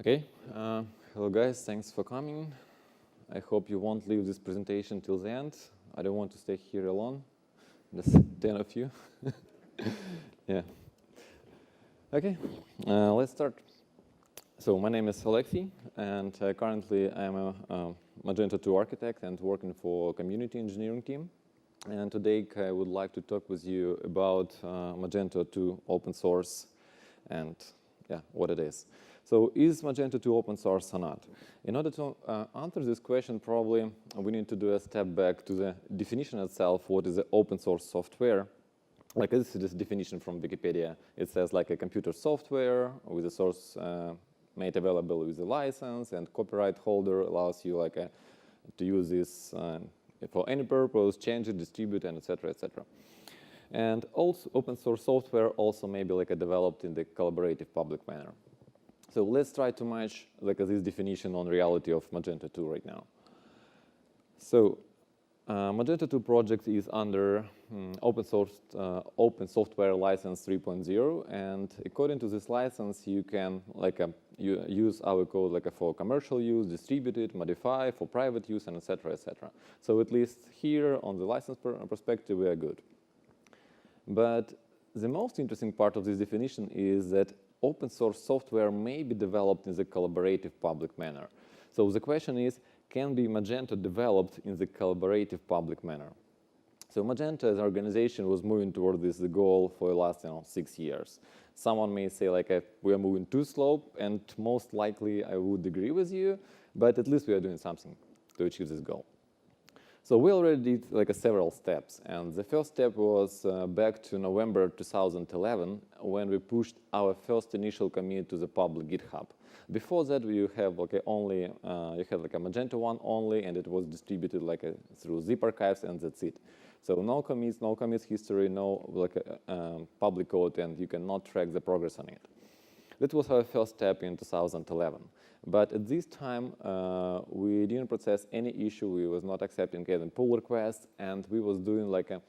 Okay, hello guys, thanks for coming. I hope you won't leave this presentation till the end. I don't want to stay here alone. There's 10 of you. Yeah. Okay, let's start. So my name is Oleksii, and currently I'm a Magento 2 architect and working for community engineering team. And today I would like to talk with you about Magento 2 open source and what it is. So is Magento 2 open source or not? In order to answer this question, probably we need to do a step back to the definition itself. What is the open source software? Like this is this definition from Wikipedia. It says like a computer software with a source made available with a license, and copyright holder allows you like to use this for any purpose, change it, distribute, and etc. etc. And also open source software also may be like developed in the collaborative public manner. So let's try to match like this definition on reality of Magento 2 right now. So Magento 2 project is under open software license 3.0, and according to this license, you can you use our code like for commercial use, distribute it, modify for private use, and etc. etc. So at least here on the license perspective, we are good. But the most interesting part of this definition is that open source software may be developed in the collaborative public manner. So the question is, can be Magento developed in the collaborative public manner? So Magento as an organization was moving toward this goal for the last 6 years. Someone may say like we are moving too slow, and most likely I would agree with you, but at least we are doing something to achieve this goal. So we already did like several steps, and the first step was back to November 2011 when we pushed our first initial commit to the public GitHub. Before that, you have like only you had like a Magento 1 only, and it was distributed like through zip archives, and that's it. So no commits history, no like public code, and you cannot track the progress on it. That was our first step in 2011. But at this time, we didn't process any issue. We was not accepting any pull requests, and we was doing like a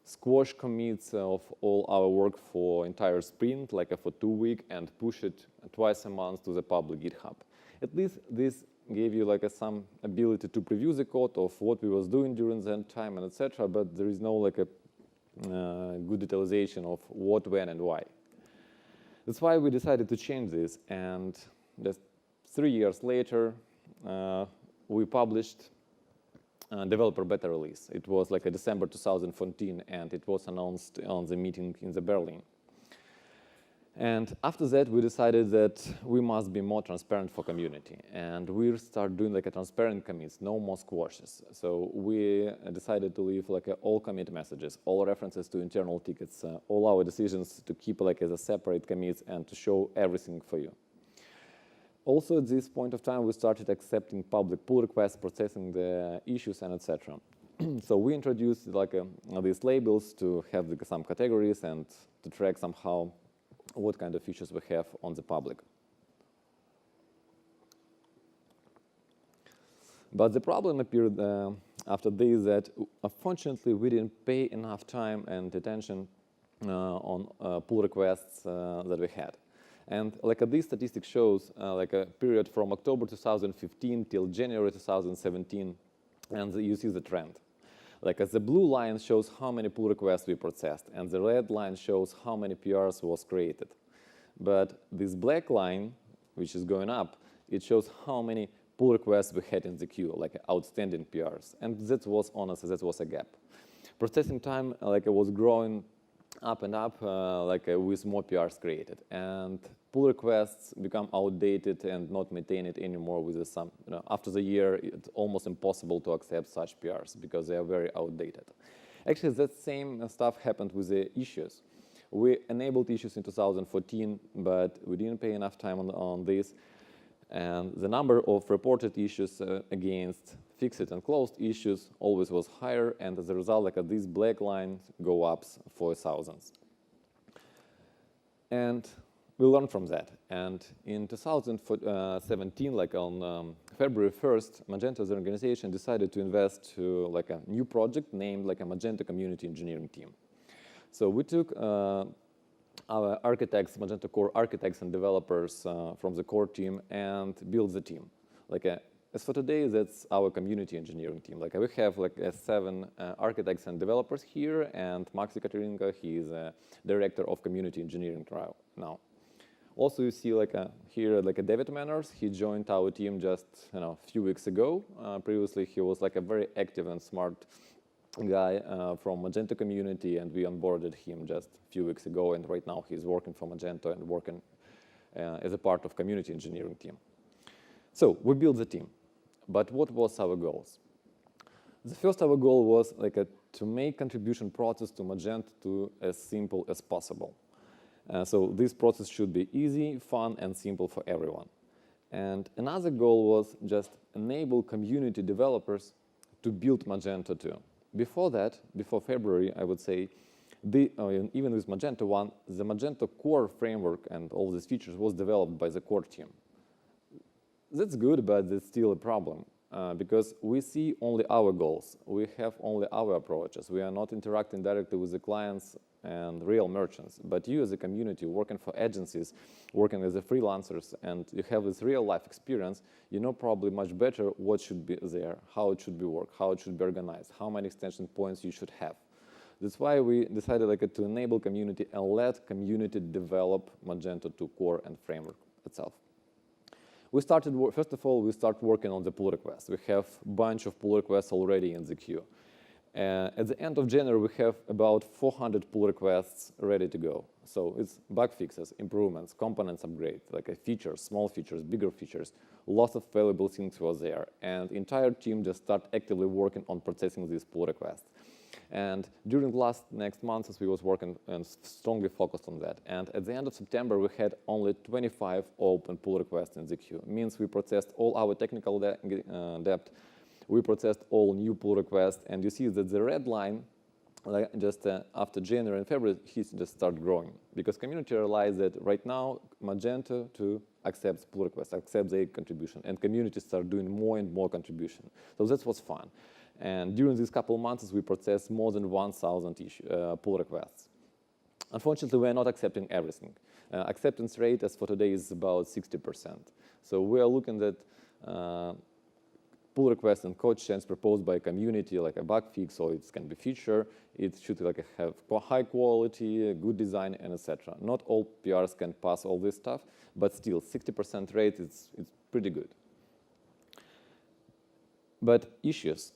squash commits of all our work for entire sprint, like for 2 weeks, and push it twice a month to the public GitHub. At least this gave you like some ability to preview the code of what we was doing during that time and etc. But there is no like a good detalization of what, when, and why. That's why we decided to change this, and just 3 years later, we published developer beta release. It was like a December 2014, and it was announced on the meeting in the Berlin. And after that, we decided that we must be more transparent for community, and we start doing like a transparent commits, no more squashes. So we decided to leave like all commit messages, all references to internal tickets, all our decisions to keep like as a separate commits and to show everything for you. Also, at this point of time, we started accepting public pull requests, processing the issues, and etc. So we introduced like these labels to have some categories and to track somehow what kind of features we have on the public. But the problem appeared after this that unfortunately we didn't pay enough time and attention on pull requests that we had. And like this statistic shows like a period from October 2015 till January 2017, and you see the trend. Like the blue line shows how many pull requests we processed, and the red line shows how many PRs was created. But this black line, which is going up, it shows how many pull requests we had in the queue, like outstanding PRs. And that was honestly, that was a gap. Processing time like it was growing up and up with more PRs created, and pull requests become outdated and not maintained anymore with some. After the year, it's almost impossible to accept such PRs because they are very outdated. Actually, that same stuff happened with the issues. We enabled issues in 2014, but we didn't pay enough time on this, and the number of reported issues against fixed and closed issues always was higher, and as a result, like these black lines go up for thousands. And we learned from that. And in 2017, like on February 1st, Magento as an organization decided to invest to like a new project named like a Magento Community Engineering Team. So we took our architects, Magento core architects and developers from the core team, and build the team. As for today, that's our community engineering team. We have 7 architects and developers here, and Maxi Katerenko, he is a director of community engineering now. Also, you see here David Manners. He joined our team just a few weeks ago. Previously, he was a very active and smart guy from Magento community, and we onboarded him just a few weeks ago, and right now he's working for Magento and working as a part of community engineering team. So we built the team, but what was our goals? The first our goal was to make contribution process to Magento to as simple as possible. So this process should be easy, fun, and simple for everyone. And another goal was just enable community developers to build Magento too. Before that, before February, I would say, even with Magento 1, the Magento core framework and all these features was developed by the core team. That's good, but it's still a problem because we see only our goals. We have only our approaches. We are not interacting directly with the clients and real merchants. But you as a community working for agencies, working as a freelancers, and you have this real life experience, you know probably much better what should be there, how it should be worked, how it should be organized, how many extension points you should have. That's why we decided to enable community and let community develop Magento to core and framework itself. We started, first of all, we start working on the pull requests. We have a bunch of pull requests already in the queue. At the end of January, we have about 400 pull requests ready to go. So it's bug fixes, improvements, components upgrade, features, small features, bigger features. Lots of valuable things were there. And the entire team just start actively working on processing these pull requests. And during the next months, we was working and strongly focused on that. And at the end of September, we had only 25 open pull requests in the queue. It means we processed all our technical debt. We processed all new pull requests, and you see that the red line, just after January and February, he just started growing because community realized that right now Magento to accepts pull requests, accepts their contribution, and community start doing more and more contribution. So that was fun. And during these couple of months, we processed more than 1,000 pull requests. Unfortunately, we are not accepting everything. Acceptance rate, as for today, is about 60%. So we are looking at pull requests and code changes proposed by a community, like a bug fix, or it can be feature. It should have high quality, good design, and etc. Not all PRs can pass all this stuff, but still, 60% rate it's pretty good. But issues.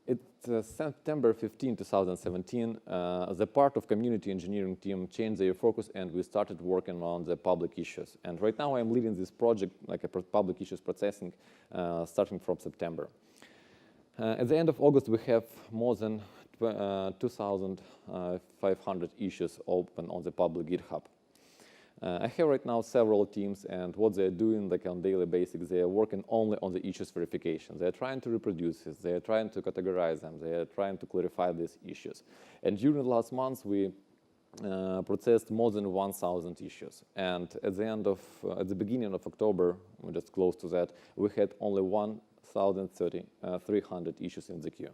It's September 15, 2017. The part of community engineering team changed their focus, and we started working on the public issues. And right now, I'm leading this project, public issues processing, starting from September. At the end of August, we have more than 2,500 issues open on the public GitHub. I have right now several teams, and what they're doing on daily basis, they are working only on the issues verification. They're trying to reproduce it, they're trying to categorize them, they're trying to clarify these issues. And during the last months, we processed more than 1,000 issues. And at the beginning of October, we're just close to that, we had only 1,300 issues in the queue.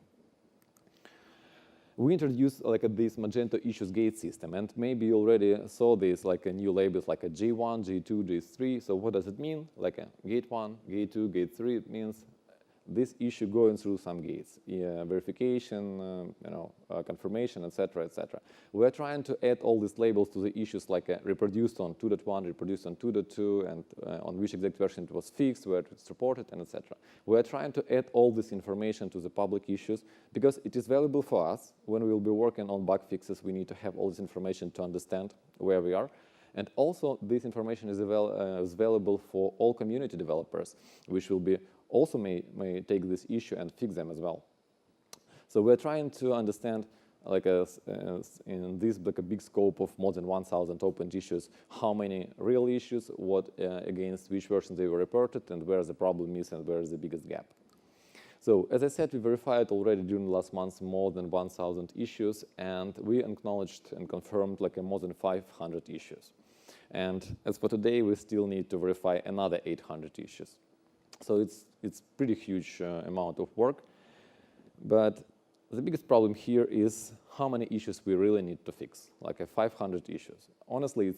We introduced this Magento issues gate system, and maybe you already saw this new labels like a J1, J2, J3. So what does it mean? A gate 1, gate 2, gate 3. It means this issue going through some gates, verification, confirmation, etc., etc. We're trying to add all these labels to the issues reproduced on 2.1, reproduced on 2.2, and on which exact version it was fixed, where it's reported, and etc. We're trying to add all this information to the public issues because it is valuable for us. When we will be working on bug fixes, we need to have all this information to understand where we are. And also, this information is available for all community developers, which will be also may take this issue and fix them as well. So we're trying to understand, in this a big scope of more than 1,000 open issues, how many real issues, what against which version they were reported, and where the problem is and where is the biggest gap. So as I said, we verified already during the last months more than 1,000 issues, and we acknowledged and confirmed more than 500 issues. And as for today, we still need to verify another 800 issues. So it's pretty huge amount of work. But the biggest problem here is how many issues we really need to fix, like 500 issues. Honestly,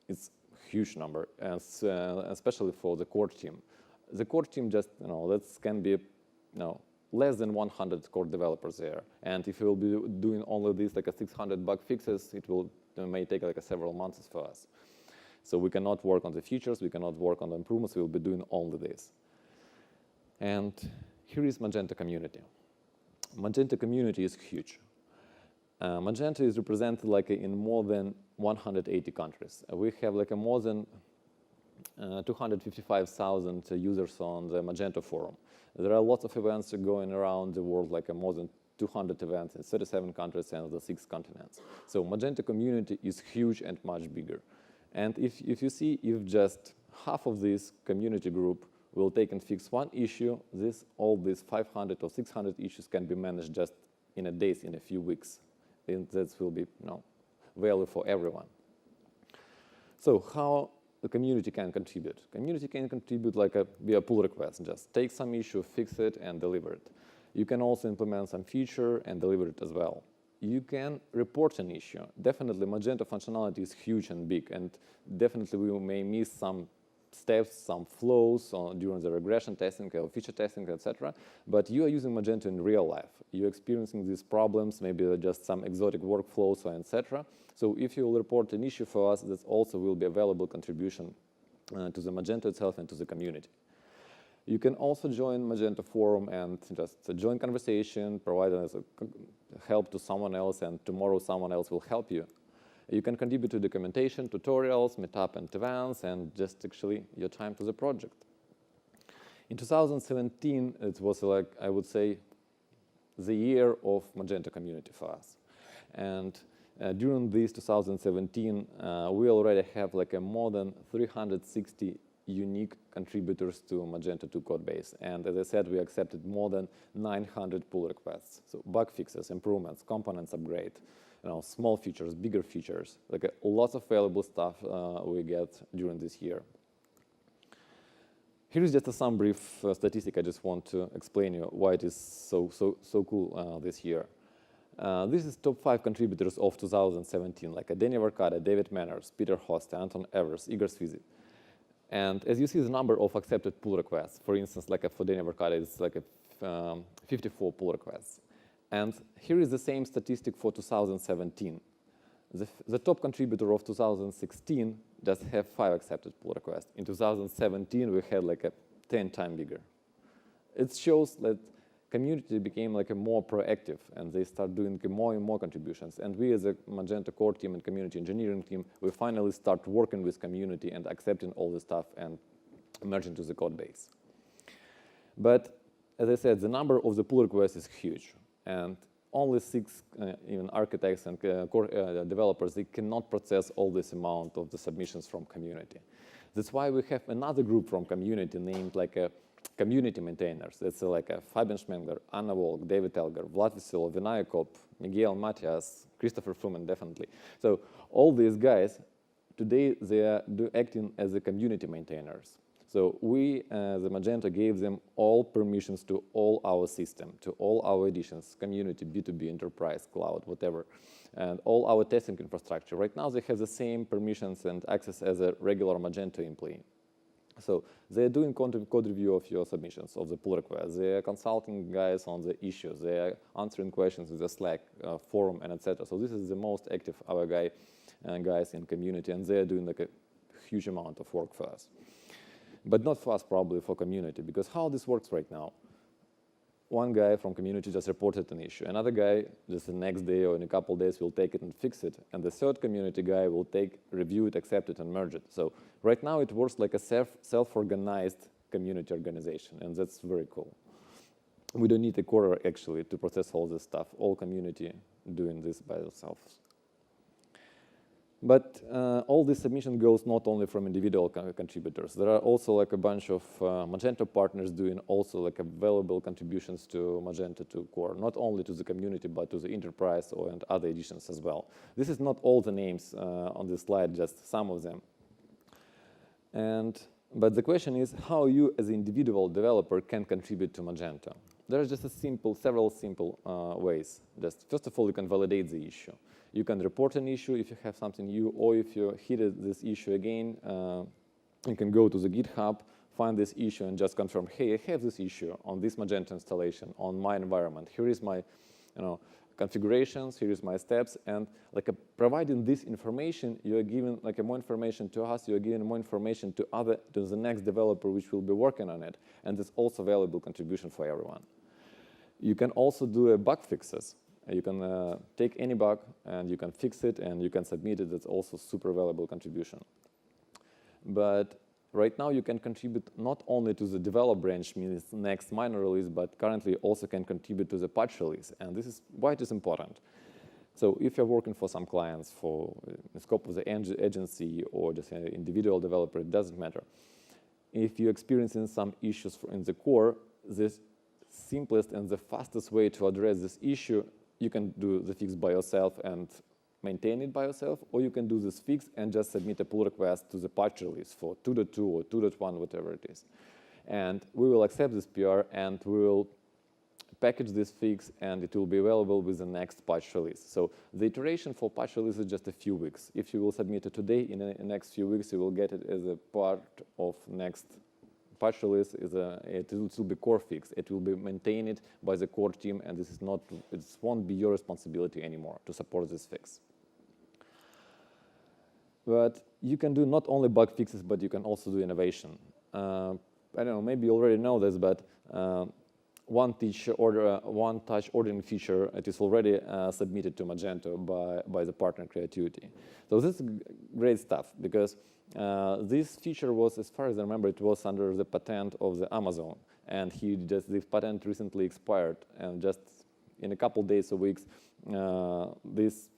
it's a huge number, especially for the core team. The core team just, that can be, less than 100 core developers there. And if we will be doing only this, 600 bug fixes, it may take several months for us. So we cannot work on the features, we cannot work on the improvements, we will be doing only this. And here is Magento community. Magento community is huge. Magento is represented in more than 180 countries. We have more than 255,000 users on the Magento forum. There are lots of events going around the world, more than 200 events in 37 countries and the 6 continents. So Magento community is huge and much bigger. And if you see, if just half of this community group will take and fix one issue, all these 500 or 600 issues can be managed just in a days, in a few weeks. And that will be value for everyone. So how the community can contribute? Community can contribute via pull request. Just take some issue, fix it, and deliver it. You can also implement some feature and deliver it as well. You can report an issue. Definitely, Magento functionality is huge and big, and definitely we may miss some steps, some flows during the regression testing or feature testing, etc. But you are using Magento in real life. You're experiencing these problems, maybe just some exotic workflows, etc. So if you will report an issue for us, that also will be a valuable contribution to the Magento itself and to the community. You can also join Magento forum and just join conversation, provide help to someone else, and tomorrow someone else will help you. You can contribute to documentation, tutorials, meetup and events, and just actually your time to the project. In 2017, it was I would say, the year of Magento community for us. And during this 2017, we already have more than 360 unique contributors to Magento 2 code base. And as I said, we accepted more than 900 pull requests. So bug fixes, improvements, components upgrade, small features, bigger features, lots of valuable stuff we get during this year. Here is just some brief statistic. I just want to explain you why it is so cool this year. This is top 5 contributors of 2017, Danny Varkada, David Manners, Peter Hoste, Anton Evers, Igor Svizit. And as you see, the number of accepted pull requests, for instance, for Danny Varkada, it's 54 pull requests. And here is the same statistic for 2017. The top contributor of 2016 just have 5 accepted pull requests. In 2017, we had 10 times bigger. It shows that community became more proactive, and they start doing more and more contributions. And we as a Magento core team and community engineering team, we finally start working with community and accepting all the stuff and merging to the code base. But as I said, the number of the pull requests is huge. And only 6 even architects and core developers, they cannot process all this amount of the submissions from community. That's why we have another group from community named community maintainers. That's Fabian Schmengler, Anna Wolk, David Elgar, Vlad Veselov, Vinay Kop, Miguel Matias, Christopher Fruman, definitely. So all these guys, today they are acting as the community maintainers. So we, the Magento, gave them all permissions to all our system, to all our editions, community, B2B, enterprise, cloud, whatever, and all our testing infrastructure. Right now, they have the same permissions and access as a regular Magento employee. So they're doing code review of your submissions, of the pull requests. They're consulting guys on the issues. They're answering questions with the Slack, forum, and etc. So this is the most active our guys in community, and they're doing a huge amount of work for us. But not for us, probably for community, because how this works right now, one guy from community just reported an issue. Another guy, just the next day or in a couple of days, will take it and fix it. And the third community guy will review it, accept it, and merge it. So right now, it works like a self-organized community organization, and that's very cool. We don't need a core, actually, to process all this stuff. All community doing this by themselves. But all this submission goes not only from individual contributors. There are also a bunch of Magento partners doing also valuable contributions to Magento 2 core, not only to the community, but to the enterprise and other editions as well. This is not all the names on this slide, just some of them. But the question is how you as an individual developer can contribute to Magento. there are just several simple ways. Just first of all, you can validate the issue. You can report an issue if you have something new, or if you hit this issue again, you can go to the GitHub, find this issue, and just confirm, hey, I have this issue on this Magento installation on my environment. Here is my, configurations. Here is my steps, and providing this information, you are giving more information to us. You are giving more information to the next developer which will be working on it, and it's also valuable contribution for everyone. You can also do bug fixes. You can take any bug and you can fix it and you can submit it. That's also super valuable contribution. But right now you can contribute not only to the develop branch, means next minor release, but currently also can contribute to the patch release. And this is why it is important. So if you're working for some clients for the scope of the agency or just an individual developer, it doesn't matter. If you're experiencing some issues in the core, the simplest and the fastest way to address this issue, you can do the fix by yourself and maintain it by yourself, or you can do this fix and just submit a pull request to the patch release for 2.2 or 2.1, whatever it is. And we will accept this PR and we will package this fix and it will be available with the next patch release. So the iteration for patch release is just a few weeks. If you will submit it today, in the next few weeks you will get it as a part of next patch release. It will be core fix. It will be maintained by the core team, and this is not, it won't be your responsibility anymore to support this fix. But you can do not only bug fixes, but you can also do innovation. I don't know, maybe you already know this, but one-touch ordering feature, it is already submitted to Magento by the partner Creativity. So this is great stuff, because this feature was, as far as I remember, it was under the patent of the Amazon, and this patent recently expired, and just in a couple days or weeks, this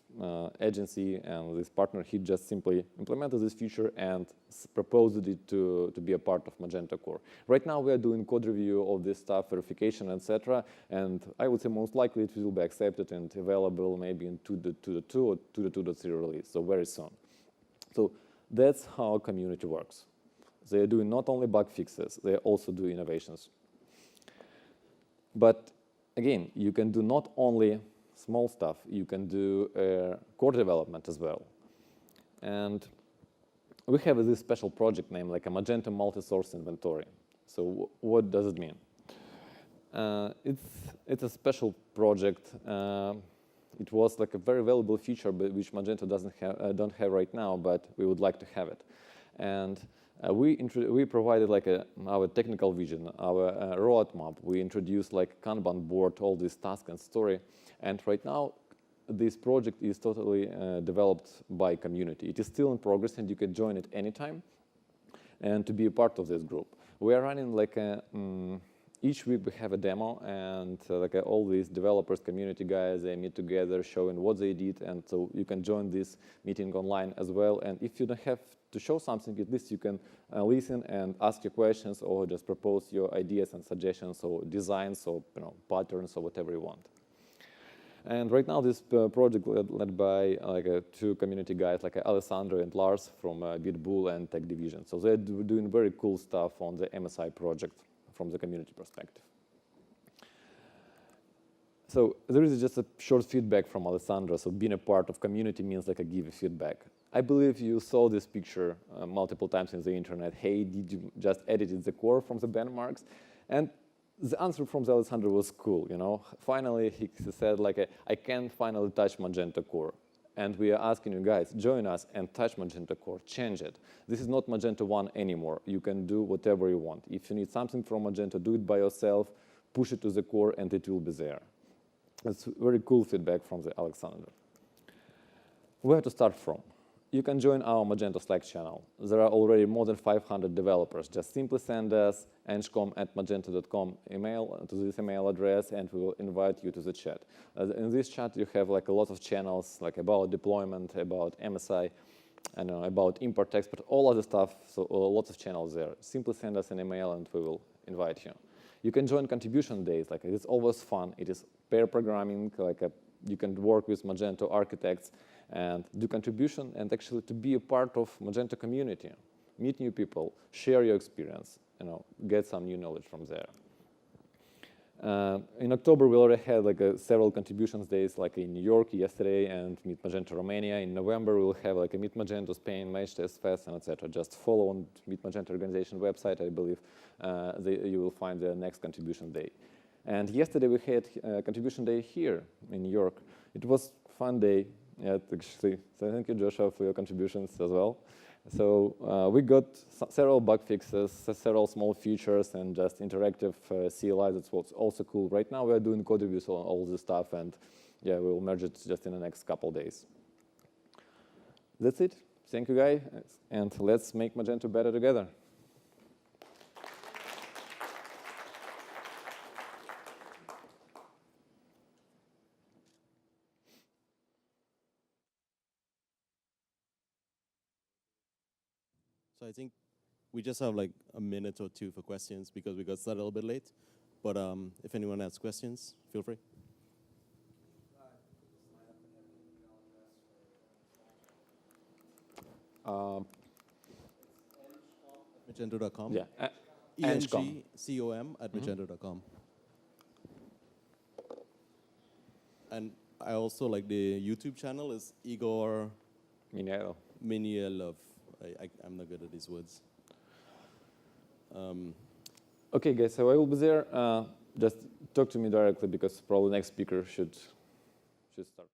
agency and this partner, he just simply implemented this feature and proposed it to be a part of Magento core. Right now we are doing code review of this stuff, verification, etc. And I would say most likely it will be accepted and available maybe in 2.2 or 2.2.0 release, so very soon. So that's how community works. They are doing not only bug fixes, they also do innovations. But again, you can do not only small stuff, you can do core development as well. And we have this special project name, like a Magento multi-source inventory. So what does it mean? It's a special project. It was like a very valuable feature, but which Magento don't have right now, but we would like to have it. And we provided like our technical vision, our roadmap. We introduced like Kanban board, all this task and story. And right now, this project is totally developed by community. It is still in progress, and you can join it anytime and to be a part of this group. We are running like each week we have a demo, and all these developers, community guys, they meet together showing what they did, and so you can join this meeting online as well. And if you don't have to show something, at least you can listen and ask your questions, or just propose your ideas and suggestions, or designs, or patterns, or whatever you want. And right now, this project led by two community guys, like Alessandro and Lars from Gitbull and Tech Division. So they're doing very cool stuff on the MSI project from the community perspective. So there is just a short feedback from Alessandro. So being a part of community means like a give feedback. I believe you saw this picture multiple times in the internet. Hey, did you just edit the core from the benchmarks? And the answer from the Alessandro was cool, Finally, he said, I can finally touch Magento core. And we are asking you guys, join us and touch Magento core, change it. This is not Magento 1 anymore. You can do whatever you want. If you need something from Magento, do it by yourself, push it to the core, and it will be there. It's very cool feedback from the Alexander. Where to start from? You can join our Magento Slack channel. There are already more than 500 developers. Just simply send us engcom@magento.com email to this email address, and we will invite you to the chat. In this chat, you have a lot of channels, about deployment, about MSI, about import export, all other stuff. So lots of channels there. Simply send us an email, and we will invite you. You can join contribution days. It's always fun. It is pair programming. You can work with Magento architects and do contribution, and actually to be a part of Magento community, meet new people, share your experience, get some new knowledge from there. In October, we already had like several contributions days, like in New York yesterday and Meet Magento Romania. In November, we'll have like a Meet Magento Spain, Match-Test Fest, and etc. Just follow on Meet Magento organization website. I believe you will find the next contribution day. And yesterday we had contribution day here in New York. It was a fun day, yeah, actually. So thank you, Joshua, for your contributions as well. So we got several bug fixes, several small features, and just interactive CLI. That's what's also cool. Right now we are doing code reviews on all this stuff, and yeah, we'll merge it just in the next couple days. That's it. Thank you, guys, and let's make Magento better together. So I think we just have like a minute or two for questions because we got started a little bit late. But if anyone has questions, feel free. Magento.com. Yeah, ENGCOM at Magento.com. And I also like the YouTube channel is Igor Minielov. I'm not good at these words. Okay, guys, so I will be there. Just talk to me directly because probably next speaker should start.